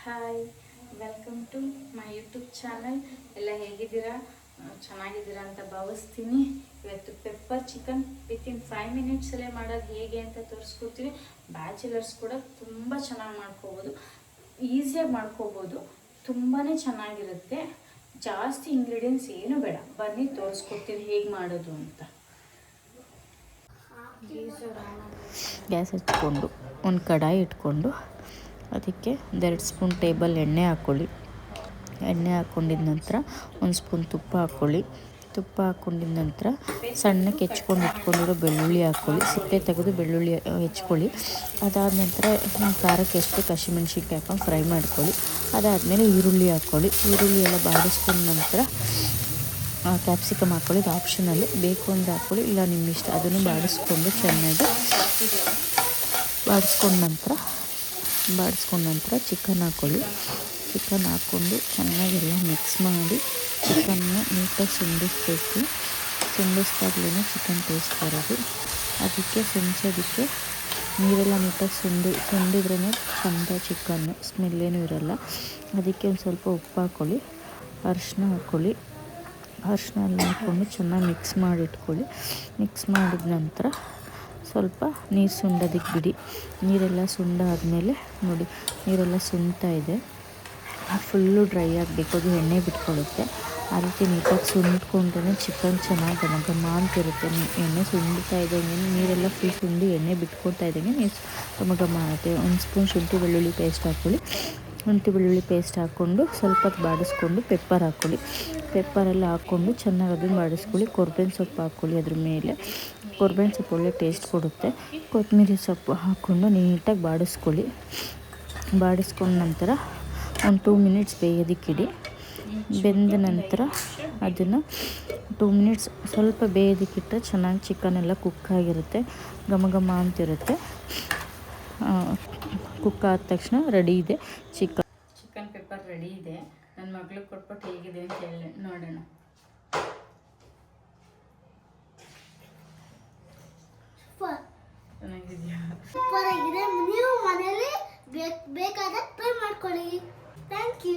Hi, welcome to my YouTube channel. ಎಲ್ಲ ಹೇಗಿದ್ದೀರಾ? ಚೆನ್ನಾಗಿದ್ದೀರಾ ಅಂತ ಭಾವಿಸ್ತೀನಿ. ಇವತ್ತು ಪೆಪ್ಪರ್ ಚಿಕನ್ ವಿತಿನ್ 5 ಮಿನಿಟ್ಸಲ್ಲೇ ಮಾಡೋದು ಹೇಗೆ ಅಂತ ತೋರಿಸ್ಕೊಡ್ತೀನಿ. ಬ್ಯಾಚುಲರ್ಸ್ ಕೂಡ ತುಂಬ ಚೆನ್ನಾಗಿ ಮಾಡ್ಕೋಬೋದು, ಈಸಿಯಾಗಿ ಮಾಡ್ಕೋಬೋದು, ತುಂಬಾ ಚೆನ್ನಾಗಿರುತ್ತೆ. ಜಾಸ್ತಿ ಇಂಗ್ರೀಡಿಯೆಂಟ್ಸ್ ಏನು ಬೇಡ, ಬನ್ನಿ ತೋರಿಸ್ಕೊಡ್ತೀನಿ ಹೇಗೆ ಮಾಡೋದು ಅಂತ. ಗ್ಯಾಸ್ ಹಚ್ಕೊಂಡು ಒಂದು ಕಡಾಯಿ ಇಟ್ಕೊಂಡು ಅದಕ್ಕೆ 1-2 ಸ್ಪೂನ್ ಟೇಬಲ್ ಎಣ್ಣೆ ಹಾಕ್ಕೊಳ್ಳಿ. ಎಣ್ಣೆ ಹಾಕ್ಕೊಂಡಿದ ನಂತರ 1 ಸ್ಪೂನ್ ತುಪ್ಪ ಹಾಕ್ಕೊಳ್ಳಿ. ತುಪ್ಪ ಹಾಕ್ಕೊಂಡಿದ ನಂತರ ಸಣ್ಣಕ್ಕೆ ಹೆಚ್ಕೊಂಡು ಇಟ್ಕೊಂಡಿರೋ ಬೆಳ್ಳುಳ್ಳಿ ಹಾಕ್ಕೊಳ್ಳಿ. ಸಿಪ್ಪೆ ತೆಗೆದು ಬೆಳ್ಳುಳ್ಳಿ ಹೆಚ್ಕೊಳ್ಳಿ. ಅದಾದ ನಂತರ ನಿಮ್ಮ ಖಾರಕ್ಕೆ ಎಷ್ಟು ಹಸಿಮೆಣ್ಸಿನ್ಕಾಯಿ ಹಾಕೊಂಡು ಫ್ರೈ ಮಾಡ್ಕೊಳ್ಳಿ. ಅದಾದಮೇಲೆ ಈರುಳ್ಳಿ ಹಾಕ್ಕೊಳ್ಳಿ. ಈರುಳ್ಳಿ ಎಲ್ಲ ಬಾಡಿಸ್ಕೊಂಡ ನಂತರ ಕ್ಯಾಪ್ಸಿಕಮ್ ಹಾಕ್ಕೊಳ್ಳಿ. ಇದು ಆಪ್ಷನಲ್ಲು, ಬೇಕು ಅಂದರೆ ಹಾಕ್ಕೊಳ್ಳಿ, ಇಲ್ಲ ನಿಮ್ಮ ಇಷ್ಟ. ಅದನ್ನು ಬಾಡಿಸ್ಕೊಂಡು ಚೆನ್ನಾಗಿ ಬಾಡಿಸ್ಕೊಂಡ ನಂತರ ಚಿಕನ್ ಹಾಕ್ಕೊಳ್ಳಿ. ಚಿಕನ್ ಹಾಕ್ಕೊಂಡು ಚೆನ್ನಾಗೆಲ್ಲ ಮಿಕ್ಸ್ ಮಾಡಿ ಚಿಕನ್ನ ನೀಟಾಗಿ ಸುಂಡಿಸ್ಬೇಕು. ಸುಂಡಿಸ್ದಾಗ್ಲೇ ಚಿಕನ್ ಟೇಸ್ಟ್ ಬರೋದು. ಅದಕ್ಕೆ ಸುಂಡ್ಸೋದಕ್ಕೆ ನೀರೆಲ್ಲ ನೀಟಾಗಿ ಸುಂಡಿದ್ರೇ ಚಂದ ಚಿಕನ್ನು, ಸ್ಮೆಲ್ಲೇನೂ ಇರೋಲ್ಲ. ಅದಕ್ಕೆ ಒಂದು ಸ್ವಲ್ಪ ಉಪ್ಪು ಹಾಕ್ಕೊಳ್ಳಿ, ಅರಿಶಿನ ಹಾಕ್ಕೊಳ್ಳಿ. ಅರಿಶಿನ ಎಲ್ಲ ಹಾಕ್ಕೊಂಡು ಚೆನ್ನಾಗಿ ಮಿಕ್ಸ್ ಮಾಡಿ ಇಟ್ಕೊಳ್ಳಿ. ಮಿಕ್ಸ್ ಮಾಡಿದ ನಂತರ ಸ್ವಲ್ಪ ನೀರು ಸುಂಡೋದಕ್ಕೆ ಬಿಡಿ. ನೀರೆಲ್ಲ ಸುಂಡಾದಮೇಲೆ ನೋಡಿ, ನೀರೆಲ್ಲ ಸುಣ್ತಾ ಇದೆ. ಫುಲ್ಲು ಡ್ರೈ ಆಗಬೇಕು, ಅದು ಎಣ್ಣೆ ಬಿಟ್ಕೊಳ್ಳುತ್ತೆ. ಆ ರೀತಿ ನೀಟಾಗಿ ಸುಂಡ್ಕೊಂಡ್ರೆ ಚಿಕನ್ ಚೆನ್ನಾಗಿ ಘಮ ಅಂತಿರುತ್ತೆ. ಎಣ್ಣೆ ಸುಂಡ್ತಾ ಇದ್ದಂಗೆ, ನೀರೆಲ್ಲ ಫುಲ್ ಸುಂಡಿ ಎಣ್ಣೆ ಬಿಟ್ಕೊಳ್ತಾ ಇದ್ದಂಗೆ ನೀರು ಘಮ ಆಗುತ್ತೆ. 1 ಸ್ಪೂನ್ ಶುಂಠಿ ಬೆಳ್ಳುಳ್ಳಿ ಪೇಸ್ಟ್ ಹಾಕ್ಕೊಳ್ಳಿ. ಶುಂಠಿ ಬೆಳ್ಳುಳ್ಳಿ ಪೇಸ್ಟ್ ಹಾಕ್ಕೊಂಡು ಸ್ವಲ್ಪ ಬಾಡಿಸ್ಕೊಂಡು ಪೆಪ್ಪರ್ ಹಾಕ್ಕೊಳ್ಳಿ. ಪೆಪ್ಪರೆಲ್ಲ ಹಾಕ್ಕೊಂಡು ಚೆನ್ನಾಗಿ ಅದನ್ನು ಬಾಡಿಸ್ಕೊಳ್ಳಿ. ಕೊತ್ತಂಬರಿ ಸೊಪ್ಪು ಹಾಕ್ಕೊಳ್ಳಿ. ಅದ್ರ ಮೇಲೆ ಕೊತ್ತಂಬರಿ ಸೊಪ್ಪು ಒಳ್ಳೆ ಟೇಸ್ಟ್ ಕೊಡುತ್ತೆ. ಕೊತ್ತಂಬರಿ ಸೊಪ್ಪು ಹಾಕ್ಕೊಂಡು ನೀಟಾಗಿ ಬಾಡಿಸ್ಕೊಳ್ಳಿ. ಬಾಡಿಸ್ಕೊಂಡ ನಂತರ ಒಂದು 2 ಮಿನಿಟ್ಸ್ ಬೇಯೋದಕ್ಕಿಡಿ. ಬೆಂದ ನಂತರ ಅದನ್ನು 2 ಮಿನಿಟ್ಸ್ ಸ್ವಲ್ಪ ಬೇಯೋದಕ್ಕಿಟ್ಟರೆ ಚೆನ್ನಾಗಿ ಚಿಕನ್ ಎಲ್ಲ ಕುಕ್ಕಾಗಿರುತ್ತೆ, ಘಮ ಅಂತಿರುತ್ತೆ. ಕುಕ್ ಆದ ತಕ್ಷಣ ರೆಡಿ ಇದೆ ಚಿಕನ್ ಪೆಪ್ಪರ್ ರೆಡಿ ಇದೆ. ನನ್ನ ಮಗಳಿಗೆ ಕೊಟ್ಬಿಟ್ಟು ಹೇಗಿದೆ ಅಂತ ಹೇಳಿ ನೋಡೋಣ. ಚೆನ್ನಾಗಿದೆಯಾ? ಸೂಪರ್ ಆಗಿದೆ. ನೀವು ಮನೆಯಲ್ಲಿ ಬೇಕಾದ ಟ್ರೈ ಮಾಡ್ಕೊಳ್ಳಿ. Thank you.